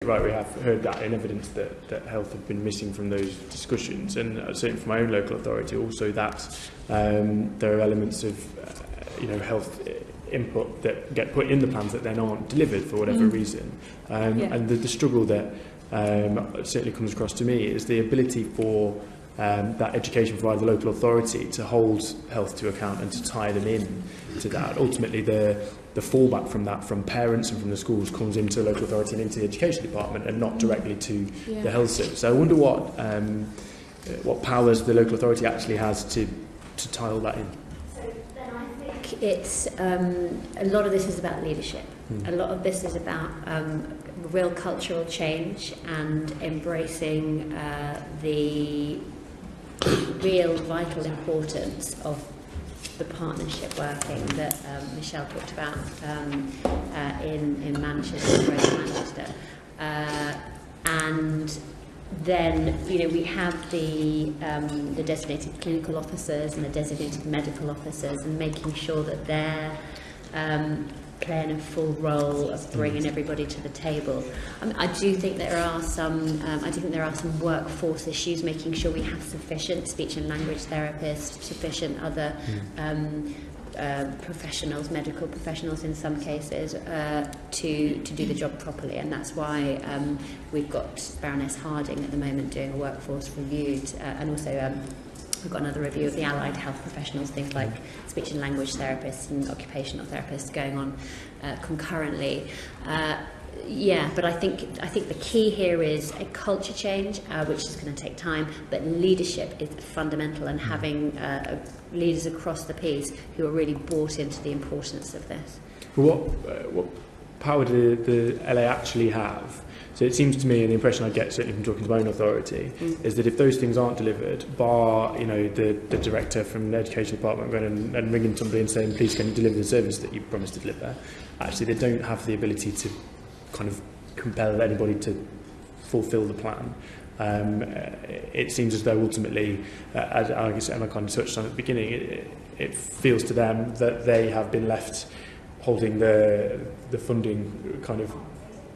right, we have heard that in evidence that health have been missing from those discussions, and certainly from my own local authority also that there are elements of health input that get put in the plans that then aren't delivered for whatever reason. And the struggle that certainly comes across to me is the ability for that education provider, the local authority, to hold health to account and to tie them in to that. Ultimately, the fallback from that, from parents and from the schools, comes into the local authority and into the education department and not directly to the health service. So I wonder what powers the local authority actually has to tie all that in. So then I think it's a lot of this is about leadership. A lot of this is about real cultural change and embracing the real vital importance of the partnership working that Michelle talked about in Manchester, Greater Manchester, and then we have the designated clinical officers and the designated medical officers, and making sure that they're playing a full role of bringing everybody to the table. I do think there are some. Workforce issues, making sure we have sufficient speech and language therapists, sufficient other professionals, medical professionals in some cases, to do the job properly, and that's why we've got Baroness Harding at the moment doing a workforce review, and also. We've got another review of the allied health professionals, things like speech and language therapists and occupational therapists going on concurrently. But I think the key here is a culture change, which is going to take time, but leadership is fundamental, and having leaders across the piece who are really bought into the importance of this. What power do the LA actually have? So it seems to me, and the impression I get certainly from talking to my own authority, is that if those things aren't delivered, bar the director from the education department going and ringing somebody and saying, please can you deliver the service that you promised to deliver, actually they don't have the ability to kind of compel anybody to fulfil the plan. It seems as though ultimately, as I guess Emma kind of touched on at the beginning, it feels to them that they have been left holding the funding kind of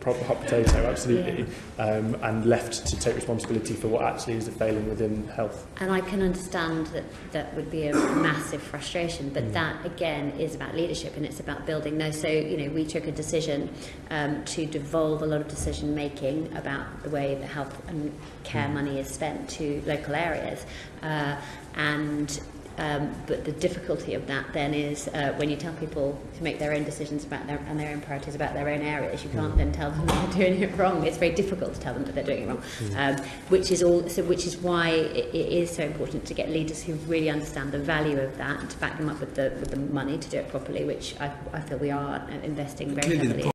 proper hot potato, absolutely, and left to take responsibility for what actually is a failing within health. And I can understand that would be a massive frustration, but that again is about leadership, and it's about building those. So we took a decision to devolve a lot of decision making about the way the health and care money is spent to local areas, but the difficulty of that then is when you tell people to make their own decisions about their own priorities about their own areas, you can't then tell them they're doing it wrong. It's very difficult to tell them that they're doing it wrong, which is why it is so important to get leaders who really understand the value of that and to back them up with the money to do it properly, which I feel we are investing very heavily in.